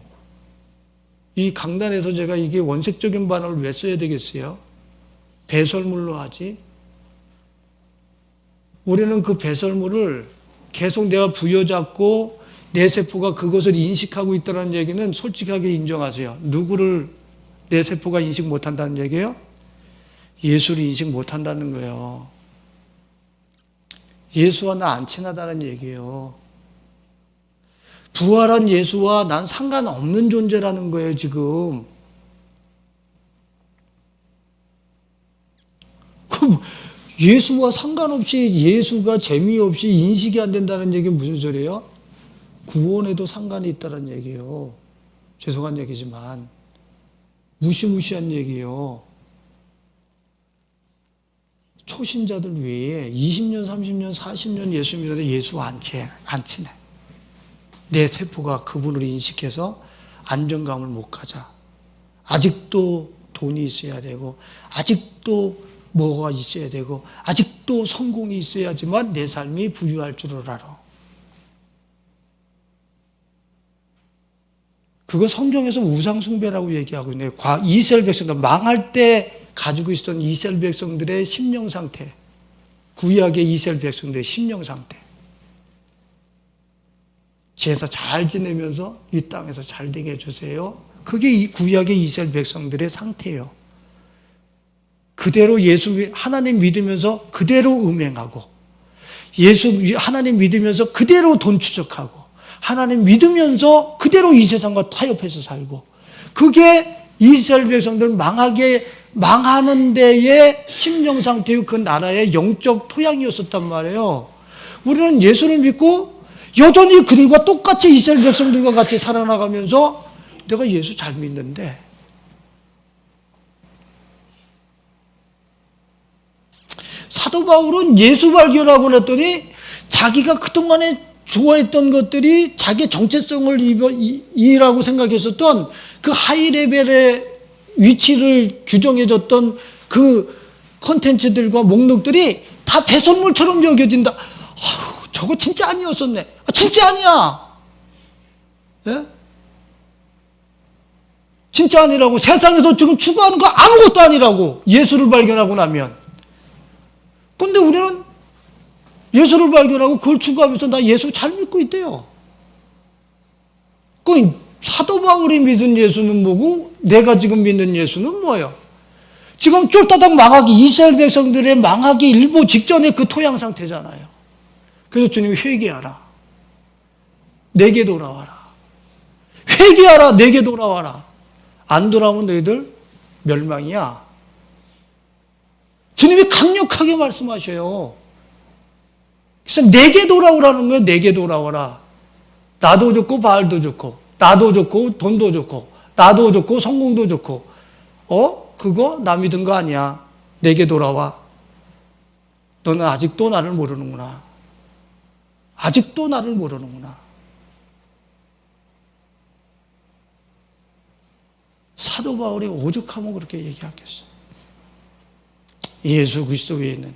이 강단에서 제가 이게 원색적인 반응을 왜 써야 되겠어요? 배설물로 하지. 우리는 그 배설물을 계속 내가 부여잡고 내 세포가 그것을 인식하고 있다는 얘기는 솔직하게 인정하세요. 누구를 내 세포가 인식 못한다는 얘기예요? 예수를 인식 못한다는 거예요. 예수와 나 안 친하다는 얘기예요. 부활한 예수와 난 상관없는 존재라는 거예요, 지금. 그럼 예수와 상관없이 예수가 재미없이 인식이 안 된다는 얘기는 무슨 소리예요? 구원에도 상관이 있다는 얘기예요. 죄송한 얘기지만 무시무시한 얘기예요. 초신자들 외에 20년, 30년, 40년 예수 믿어도 예수 안 치네. 내 세포가 그분을 인식해서 안정감을 못 가져. 아직도 돈이 있어야 되고, 아직도 뭐가 있어야 되고, 아직도 성공이 있어야지만 내 삶이 부유할 줄을 알아. 그거 성경에서 우상숭배라고 얘기하고 있네요. 이스라엘 백성들 망할 때 가지고 있었던 이스라엘 백성들의 심령 상태, 구약의 이스라엘 백성들의 심령 상태. 제사 잘 지내면서 이 땅에서 잘 되게 해주세요. 그게 이 구약의 이스라엘 백성들의 상태예요. 그대로 하나님 믿으면서 그대로 음행하고, 하나님 믿으면서 그대로 돈 추적하고, 하나님 믿으면서 그대로 이 세상과 타협해서 살고, 그게 이스라엘 백성들 망하는 데의 심령 상태의 그 나라의 영적 토양이었었단 말이에요. 우리는 예수를 믿고 여전히 그들과 똑같이 이스라엘 백성들과 같이 살아나가면서 내가 예수 잘 믿는데, 사도 바울은 예수 발견하고 났더니 자기가 그동안에 좋아했던 것들이 자기의 정체성을 이라고 생각했었던 그 하이 레벨의 위치를 규정해줬던 그 콘텐츠들과 목록들이 다 배설물처럼 여겨진다. 아유, 저거 진짜 아니었었네. 진짜 아니야. 예? 진짜 아니라고. 세상에서 지금 추구하는 거 아무것도 아니라고. 예수를 발견하고 나면. 근데 우리는 예수를 발견하고 그걸 추구하면서 나 예수 잘 믿고 있대요. 그 사도 바울이 믿은 예수는 뭐고 내가 지금 믿는 예수는 뭐예요? 지금 쫄따닥 이스라엘 백성들의 망하기 일보 직전에 그 토양 상태잖아요. 그래서 주님이 회개하라. 내게 돌아와라. 회개하라. 내게 돌아와라. 안 돌아오면 너희들 멸망이야. 주님이 강력하게 말씀하셔요. 그래서 내게 돌아오라는 거예요. 내게 돌아와라. 나도 좋고 바알도 좋고, 나도 좋고 돈도 좋고, 나도 좋고 성공도 좋고, 그거 나 믿은 거 아니야. 내게 돌아와. 너는 아직도 나를 모르는구나. 아직도 나를 모르는구나. 사도 바울이 오죽하면 그렇게 얘기하겠어. 예수 그리스도 위에 있는,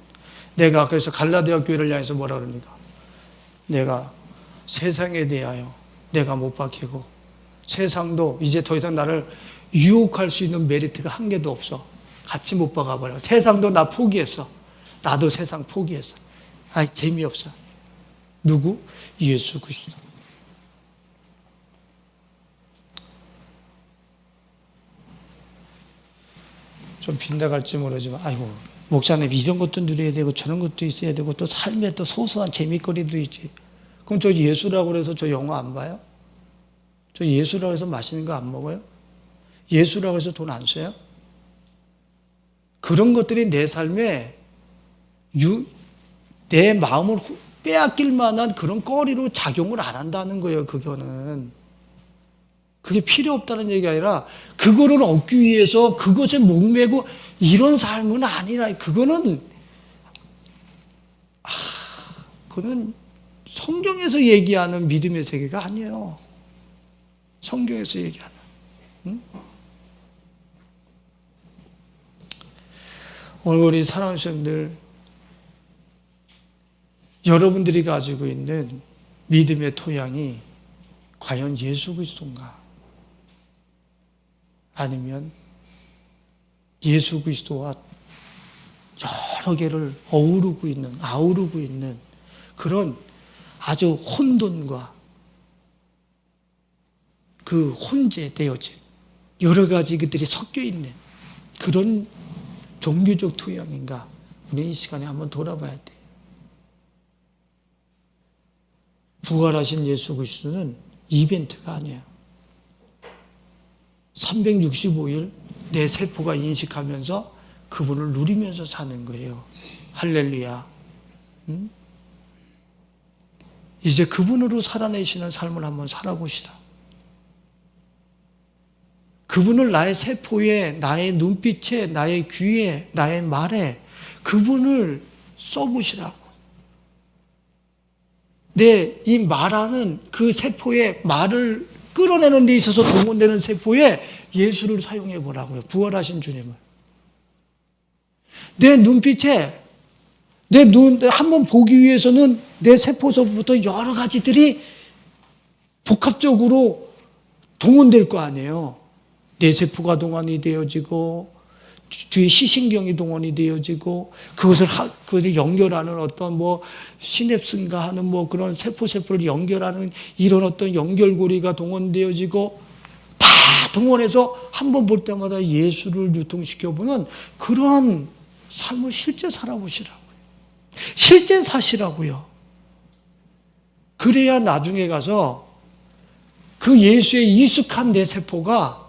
내가 그래서 갈라디아 교회를 향해서 뭐라 그럽니까? 내가 세상에 대하여 내가 못 박히고, 세상도 이제 더 이상 나를 유혹할 수 있는 메리트가 한 개도 없어. 같이 못 박아버려. 세상도 나 포기했어. 나도 세상 포기했어. 재미없어. 누구? 예수 그리스도. 좀 빗나갈지 모르지만, 아이고, 목사님 이런 것도 누려야 되고 저런 것도 있어야 되고 또 삶에 또 소소한 재미거리도 있지. 그럼 저 예수라고 해서 저 영화 안 봐요? 저 예수라고 해서 맛있는 거 안 먹어요? 예수라고 해서 돈 안 써요? 그런 것들이 내 삶에 내 마음을 빼앗길 만한 그런 거리로 작용을 안 한다는 거예요. 그게 필요 없다는 얘기가 아니라 그거를 얻기 위해서 그것에 목매고 이런 삶은 아니라, 그거는 성경에서 얘기하는 믿음의 세계가 아니에요. 성경에서 얘기하는. 응? 오늘 우리 사랑하는 성도들, 여러분들이 가지고 있는 믿음의 토양이 과연 예수 그리스도인가? 아니면 예수 그리스도와 여러 개를 아우르고 있는 그런 아주 혼돈과 그 혼재되어진 여러 가지 그들이 섞여 있는 그런 종교적 토양인가? 우리 이 시간에 한번 돌아봐야 돼. 부활하신 예수 그리스도는 이벤트가 아니에요. 365일 내 세포가 인식하면서 그분을 누리면서 사는 거예요. 할렐루야. 이제 그분으로 살아내시는 삶을 한번 살아보시다. 그분을 나의 세포에, 나의 눈빛에, 나의 귀에, 나의 말에 그분을 써보시라고. 이 말하는 그 세포에 말을 끌어내는 데 있어서 동원되는 세포에 예수를 사용해 보라고요. 부활하신 주님을. 내 눈빛에 한번 보기 위해서는 내 세포서부터 여러 가지들이 복합적으로 동원될 거 아니에요. 내 세포가 동원이 되어지고 주위 시신경이 동원이 되어지고 그것을 연결하는 어떤 시냅스인가 하는 그런 세포를 연결하는 이런 어떤 연결고리가 동원되어지고 다 동원해서 한 번 볼 때마다 예수를 유통시켜보는 그러한 삶을 실제 살아보시라고요. 실제 사시라고요. 그래야 나중에 가서 그 예수에 익숙한 내 세포가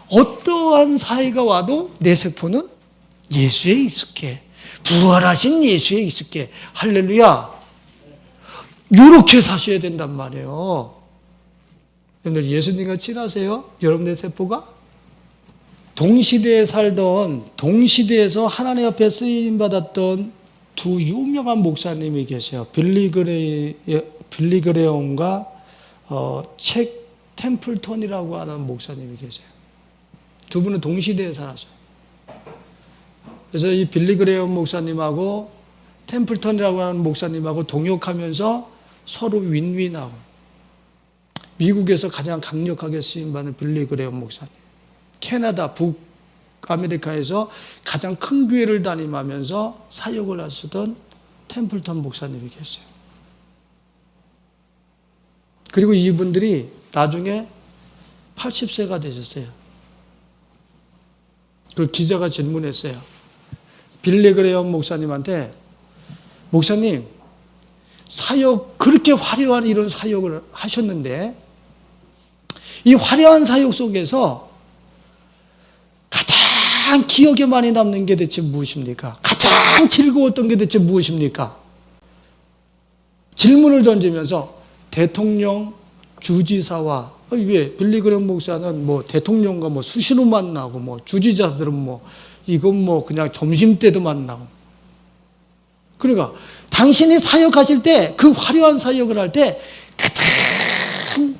어떠한 사회가 와도 내 세포는 예수에 익숙해. 부활하신 예수에 익숙해. 할렐루야. 이렇게 사셔야 된단 말이에요. 여러분들 예수님과 친하세요? 여러분의 세포가? 동시대에서 하나님 앞에 쓰임받았던 두 유명한 목사님이 계세요. 빌리그레엄과 책 템플턴이라고 하는 목사님이 계세요. 두 분은 동시대에 살았어요. 그래서 이 빌리그레엄 목사님하고 템플턴이라고 하는 목사님하고 동역하면서 서로 윈윈하고, 미국에서 가장 강력하게 쓰임받는 빌리그레엄 목사님, 캐나다 북아메리카에서 가장 큰 교회를 다니면서 사역을 하시던 템플턴 목사님이 계세요. 그리고 이분들이 나중에 80세가 되셨어요. 그 기자가 질문했어요. 빌리그레엄 목사님한테, 목사님, 그렇게 화려한 이런 사역을 하셨는데 이 화려한 사역 속에서 가장 기억에 많이 남는 게 대체 무엇입니까? 가장 즐거웠던 게 대체 무엇입니까? 질문을 던지면서 대통령, 주지사와, 왜 빌리그레엄 목사는 대통령과 수시로 만나고 주지자들은 이건 그냥 점심 때도 만나고. 그러니까 당신이 사역하실 때, 그 화려한 사역을 할 때 가장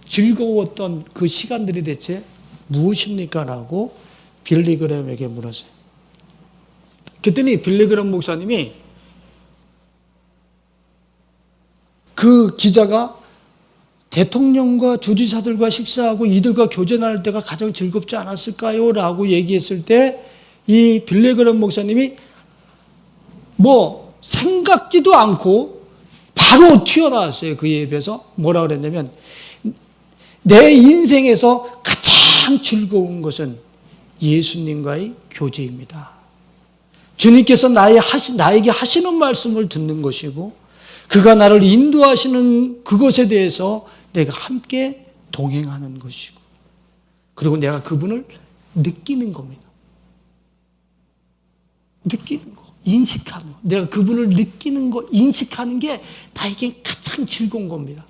즐거웠던 그 시간들이 대체 무엇입니까? 라고 빌리그레엄에게 물었어요. 그랬더니 빌리그레엄 목사님이, 그 기자가 대통령과 주지사들과 식사하고 이들과 교제할 때가 가장 즐겁지 않았을까요? 라고 얘기했을 때 이 빌리그레엄 목사님이 생각지도 않고 바로 튀어나왔어요. 그 예배에서 뭐라 그랬냐면, 내 인생에서 가장 즐거운 것은 예수님과의 교제입니다. 주님께서 나에게 하시는 말씀을 듣는 것이고, 그가 나를 인도하시는 그것에 대해서 내가 함께 동행하는 것이고, 그리고 내가 그분을 느끼는 겁니다. 느끼는 거, 인식하는 거. 내가 그분을 느끼는 거, 인식하는 게 나에게 가장 즐거운 겁니다.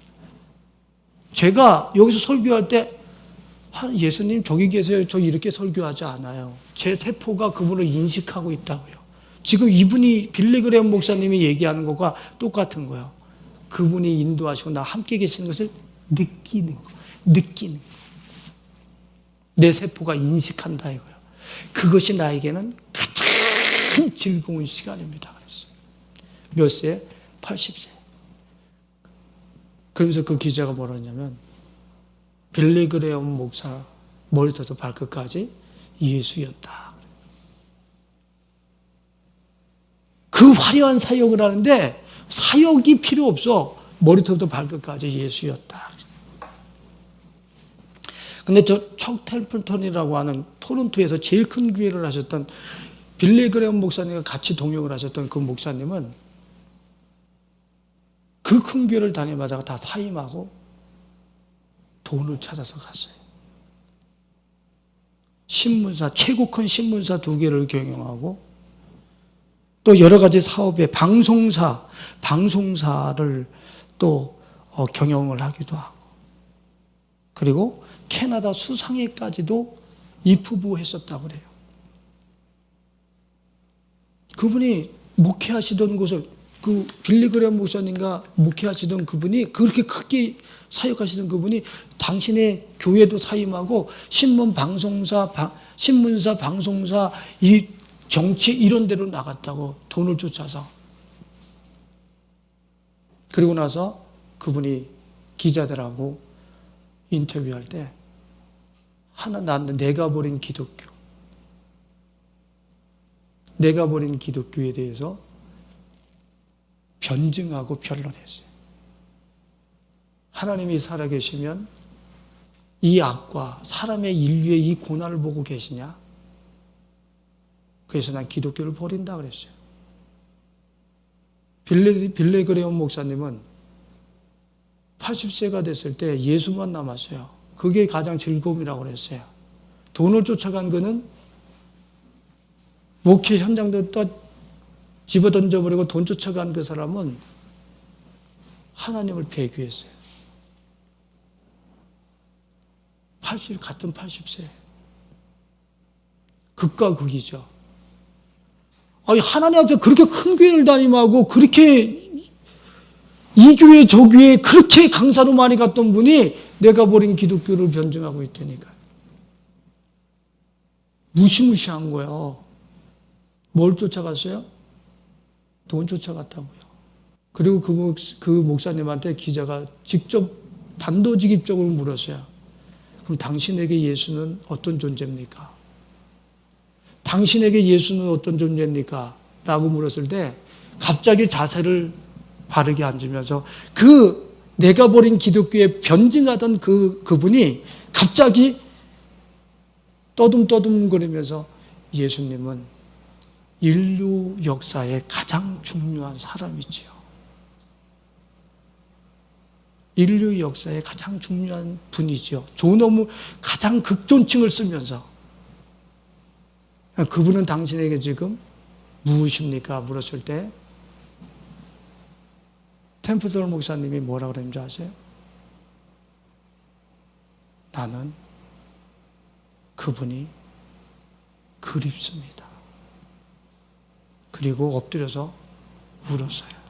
제가 여기서 설교할 때, 예수님 저기 계세요, 저 이렇게 설교하지 않아요. 제 세포가 그분을 인식하고 있다고요. 지금 이분이 빌리그레엄 목사님이 얘기하는 것과 똑같은 거예요. 그분이 인도하시고 나 함께 계시는 것을 느끼는 거. 내 세포가 인식한다 이거예요. 그것이 나에게는 가장 즐거운 시간입니다. 그랬어요. 몇 세? 80세. 그러면서 그 기자가 뭐라 했냐면, 빌리그레엄 목사 머리부터 발끝까지 예수였다. 그 화려한 사역을 하는데 사역이 필요 없어. 머리부터 발끝까지 예수였다. 근데 척 템플턴이라고 하는 토론토에서 제일 큰 교회를 하셨던 빌리그레엄 목사님과 같이 동역을 하셨던 그 목사님은 그 큰 교회를 다니면서 다 사임하고 돈을 찾아서 갔어요. 신문사, 최고 큰 신문사 2개를 경영하고 또 여러 가지 사업에 방송사를 또 경영을 하기도 하고, 그리고 캐나다 수상회까지도 입후보했었다고 그래요. 그분이 목회하시던 곳을, 그 빌리 그레엄 목사님과 목회하시던 그분이, 그렇게 크게 사역하시던 그분이 당신의 교회도 사임하고 신문사, 방송사, 이 정치 이런 데로 나갔다고, 돈을 쫓아서. 그리고 나서 그분이 기자들하고 인터뷰할 때 내가 버린 기독교에 대해서 변증하고 변론했어요. 하나님이 살아계시면 이 악과 사람의 인류의 이 고난을 보고 계시냐? 그래서 난 기독교를 버린다 그랬어요. 빌리 그레엄 목사님은 80세가 됐을 때 예수만 남았어요. 그게 가장 즐거움이라고 그랬어요. 돈을 쫓아간 그는 목회 현장도 또 집어던져버리고 돈 쫓아간 그 사람은 하나님을 배교했어요. 같은 80세. 극과 극이죠. 아니, 하나님 앞에 그렇게 큰 교회를 다니고 그렇게 이 교회 저 교회 그렇게 강사로 많이 갔던 분이 내가 버린 기독교를 변증하고 있다니까. 무시무시한 거예요. 뭘 쫓아갔어요? 돈 쫓아갔다고요. 그리고 그 목사님한테 기자가 직접 단도직입적으로 물었어요. 그럼 당신에게 예수는 어떤 존재입니까? 당신에게 예수는 어떤 존재입니까? 라고 물었을 때 갑자기 자세를 바르게 앉으면서 내가 버린 기독교에 변증하던 그분이 갑자기 떠듬떠듬거리면서 예수님은 인류 역사의 가장 중요한 사람이지요. 인류 역사의 가장 중요한 분이지요. 존엄의 가장 극존칭을 쓰면서 그분은 당신에게 지금 무엇입니까? 물었을 때 템플턴 목사님이 뭐라고 그랬는지 아세요? 나는 그분이 그립습니다. 그리고 엎드려서 울었어요.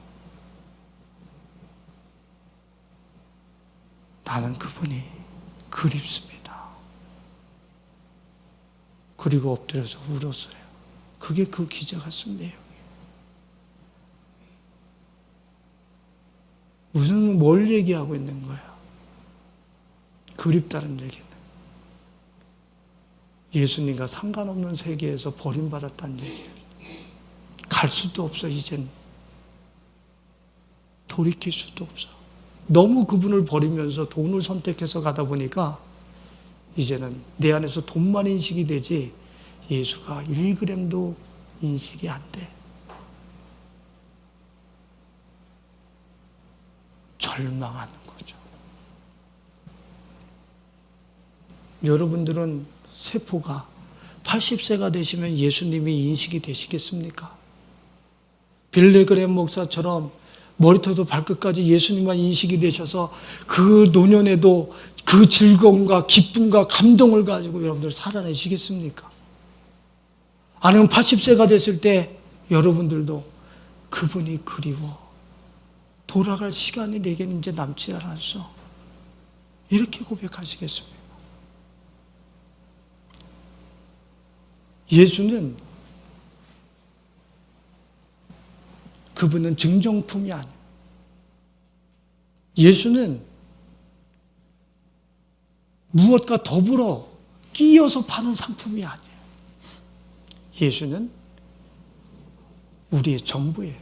나는 그분이 그립습니다. 그리고 엎드려서 울었어요. 그게 그 기자가 쓴 내용이에요. 뭘 얘기하고 있는 거야? 그립다는 얘기는 예수님과 상관없는 세계에서 버림받았다는 얘기예요. 갈 수도 없어, 이젠. 돌이킬 수도 없어. 너무 그분을 버리면서 돈을 선택해서 가다 보니까 이제는 내 안에서 돈만 인식이 되지 예수가 1g도 인식이 안 돼. 절망하는 거죠. 여러분들은 세포가 80세가 되시면 예수님이 인식이 되시겠습니까? 빌리 그레엄 목사처럼 머리부터 발끝까지 예수님만 인식이 되셔서 그 노년에도 그 즐거움과 기쁨과 감동을 가지고 여러분들 살아내시겠습니까? 아니면 80세가 됐을 때 여러분들도 그분이 그리워. 돌아갈 시간이 내게는 이제 남지 않았어. 이렇게 고백하시겠습니까? 예수는 그분은 증정품이 아니에요. 예수는 무엇과 더불어 끼어서 파는 상품이 아니에요. 예수는 우리의 전부예요.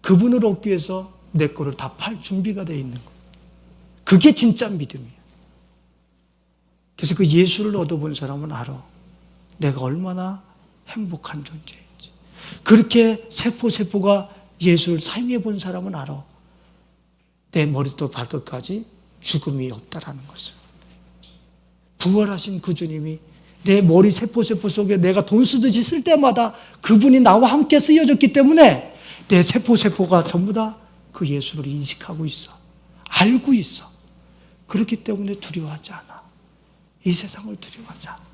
그분을 얻기 위해서 내 거를 다 팔 준비가 되어 있는 거예요. 그게 진짜 믿음이에요. 그래서 그 예수를 얻어본 사람은 알아. 내가 얼마나 행복한 존재인지. 그렇게 세포가 예수를 사용해 본 사람은 알아. 내 머리부터 발끝까지 죽음이 없다라는 것을. 부활하신 그 주님이 내 머리 세포 속에 내가 돈 쓰듯이 쓸 때마다 그분이 나와 함께 쓰여졌기 때문에 내 세포가 전부 다 그 예수를 인식하고 있어. 알고 있어. 그렇기 때문에 두려워하지 않아. 이 세상을 두려워하지 않아.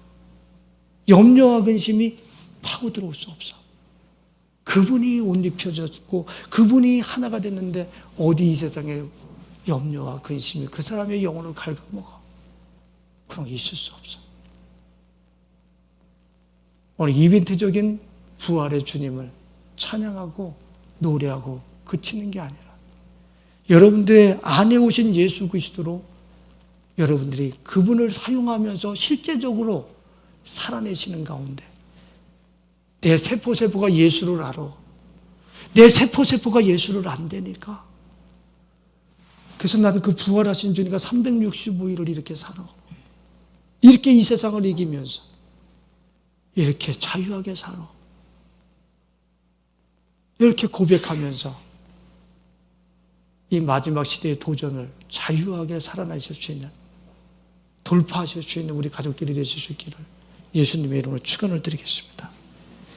염려와 근심이 파고들어올 수 없어. 그분이 옷 입혀졌고 그분이 하나가 됐는데 어디 이 세상에 염려와 근심이 그 사람의 영혼을 갉아먹어. 그런 게 있을 수 없어. 오늘 이벤트적인 부활의 주님을 찬양하고 노래하고 그치는 게 아니라 여러분들의 안에 오신 예수 그리스도로 여러분들이 그분을 사용하면서 실제적으로 살아내시는 가운데 내 세포가 예수를 알아. 내 세포가 예수를 안 되니까. 그래서 나는 그 부활하신 주님과 365일을 이렇게 살아. 이렇게 이 세상을 이기면서 이렇게 자유하게 살아. 이렇게 고백하면서 이 마지막 시대의 도전을 자유하게 살아내실 수 있는, 돌파하실 수 있는 우리 가족들이 되실 수 있기를 예수님의 이름으로 축원을 드리겠습니다.